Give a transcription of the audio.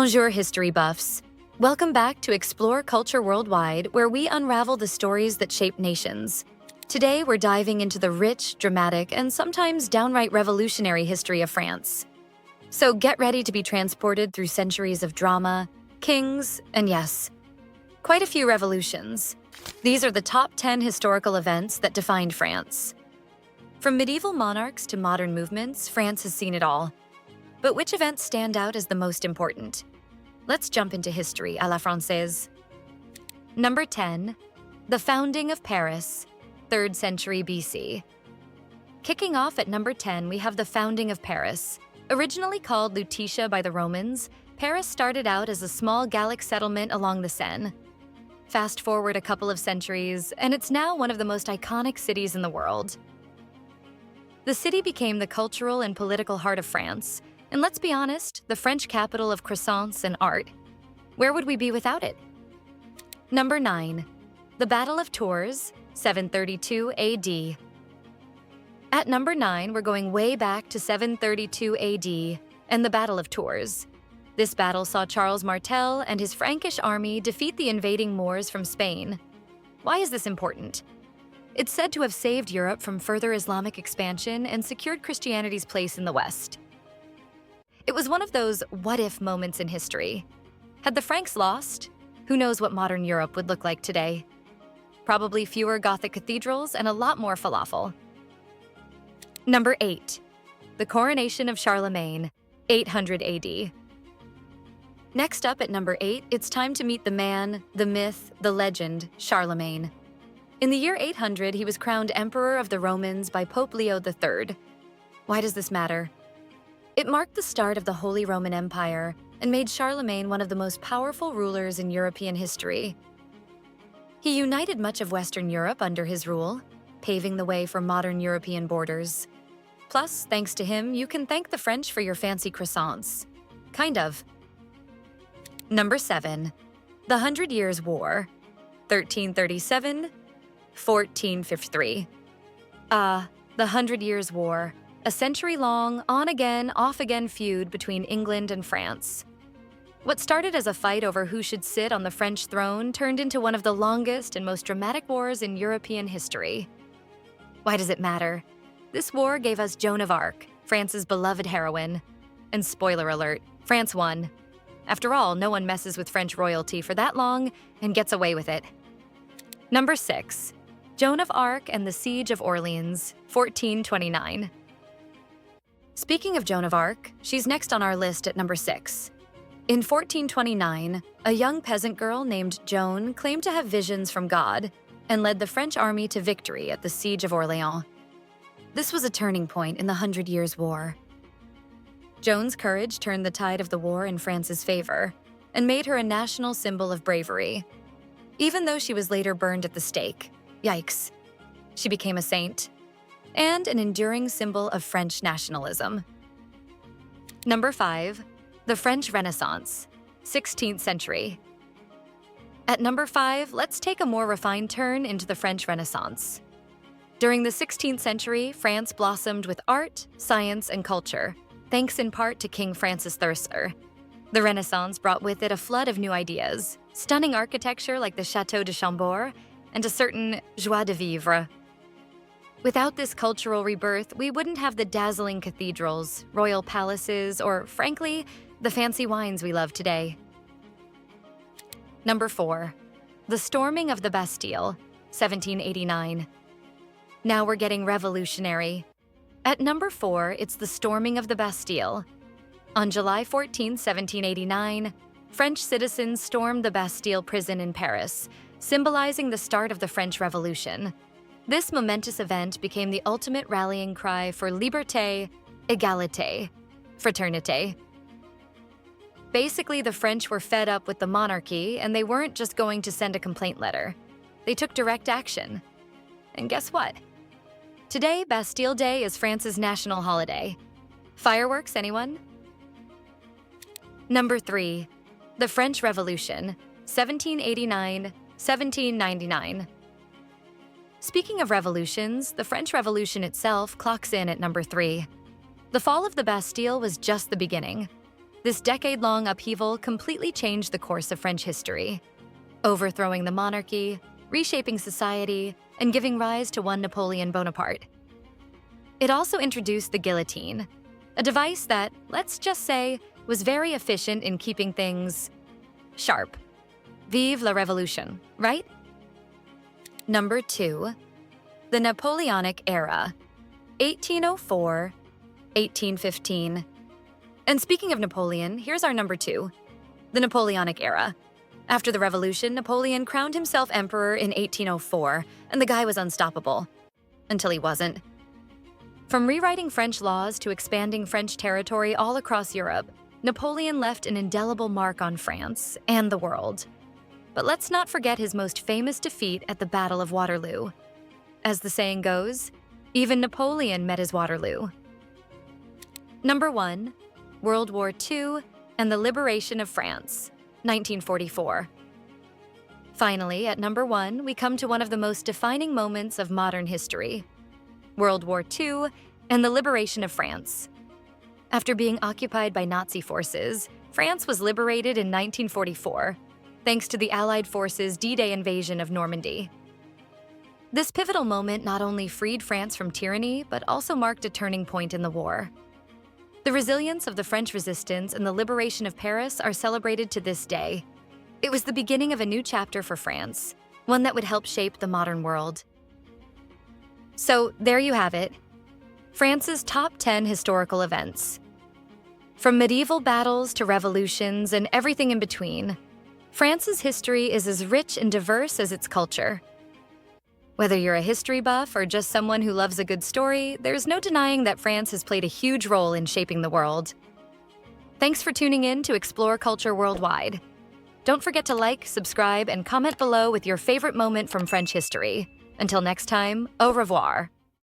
Bonjour, history buffs. Welcome back to Explore Culture Worldwide, where we unravel the stories that shape nations. Today, we're diving into the rich, dramatic, and sometimes downright revolutionary history of France. So get ready to be transported through centuries of drama, kings, and yes, quite a few revolutions. These are the top 10 historical events that defined France. From medieval monarchs to modern movements, France has seen it all. But which events stand out as the most important? Let's jump into history à la Française. Number 10. The founding of Paris, 3rd century BC. Kicking off at number 10, we have the founding of Paris. Originally called Lutetia by the Romans, Paris started out as a small Gallic settlement along the Seine. Fast forward a couple of centuries, and it's now one of the most iconic cities in the world. The city became the cultural and political heart of France, and let's be honest, the French capital of croissants and art. Where would we be without it? Number 9. The Battle of Tours, 732 AD. At number 9, we're going way back to 732 AD and the Battle of Tours. This battle saw Charles Martel and his Frankish army defeat the invading Moors from Spain. Why is this important? It's said to have saved Europe from further Islamic expansion and secured Christianity's place in the West. It was one of those what-if moments in history. Had the Franks lost, who knows what modern Europe would look like today? Probably fewer Gothic cathedrals and a lot more falafel. Number 8. The coronation of Charlemagne, 800 AD. Next up at number 8, it's time to meet the man, the myth, the legend, Charlemagne. In the year 800, he was crowned Emperor of the Romans by Pope Leo III. Why does this matter? It marked the start of the Holy Roman Empire and made Charlemagne one of the most powerful rulers in European history. He united much of Western Europe under his rule, paving the way for modern European borders. Plus, thanks to him, you can thank the French for your fancy croissants. Kind of. Number 7. The 100 Years' War, 1337–1453. The 100 Years' War. A century-long, on-again, off-again feud between England and France. What started as a fight over who should sit on the French throne turned into one of the longest and most dramatic wars in European history. Why does it matter? This war gave us Joan of Arc, France's beloved heroine. And spoiler alert, France won. After all, no one messes with French royalty for that long and gets away with it. Number 6. Joan of Arc and the Siege of Orleans, 1429. Speaking of Joan of Arc, she's next on our list at number 6. In 1429, a young peasant girl named Joan claimed to have visions from God and led the French army to victory at the Siege of Orleans. This was a turning point in the 100 Years' War. Joan's courage turned the tide of the war in France's favor and made her a national symbol of bravery. Even though she was later burned at the stake, yikes, she became a saint and an enduring symbol of French nationalism. Number 5. The French Renaissance, 16th century. At number 5, let's take a more refined turn into the French Renaissance. During the 16th century, France blossomed with art, science, and culture, thanks in part to King Francis III. The Renaissance brought with it a flood of new ideas, stunning architecture like the Château de Chambord, and a certain joie de vivre. Without this cultural rebirth, we wouldn't have the dazzling cathedrals, royal palaces, or, frankly, the fancy wines we love today. Number 4. The storming of the Bastille, 1789. Now we're getting revolutionary. At number 4, it's the storming of the Bastille. On July 14, 1789, French citizens stormed the Bastille prison in Paris, symbolizing the start of the French Revolution. This momentous event became the ultimate rallying cry for liberté, égalité, fraternité. Basically, the French were fed up with the monarchy, and they weren't just going to send a complaint letter. They took direct action. And guess what? Today, Bastille Day is France's national holiday. Fireworks, anyone? Number 3. The French Revolution, 1789–1799. Speaking of revolutions, the French Revolution itself clocks in at number 3. The fall of the Bastille was just the beginning. This decade-long upheaval completely changed the course of French history, overthrowing the monarchy, reshaping society, and giving rise to one Napoleon Bonaparte. It also introduced the guillotine, a device that, let's just say, was very efficient in keeping things sharp. Vive la Revolution, right? Number 2. The Napoleonic Era, 1804–1815. And speaking of Napoleon, here's our number 2, the Napoleonic Era. After the Revolution, Napoleon crowned himself emperor in 1804, and the guy was unstoppable. Until he wasn't. From rewriting French laws to expanding French territory all across Europe, Napoleon left an indelible mark on France and the world. But let's not forget his most famous defeat at the Battle of Waterloo. As the saying goes, even Napoleon met his Waterloo. Number 1. World War II and the Liberation of France, 1944. Finally, at number 1, we come to one of the most defining moments of modern history: World War II and the Liberation of France. After being occupied by Nazi forces, France was liberated in 1944, thanks to the Allied forces' D-Day invasion of Normandy. This pivotal moment not only freed France from tyranny, but also marked a turning point in the war. The resilience of the French resistance and the liberation of Paris are celebrated to this day. It was the beginning of a new chapter for France, one that would help shape the modern world. So there you have it, France's top 10 historical events. From medieval battles to revolutions and everything in between, France's history is as rich and diverse as its culture. Whether you're a history buff or just someone who loves a good story, there's no denying that France has played a huge role in shaping the world. Thanks for tuning in to Explore Culture Worldwide. Don't forget to like, subscribe, and comment below with your favorite moment from French history. Until next time, au revoir.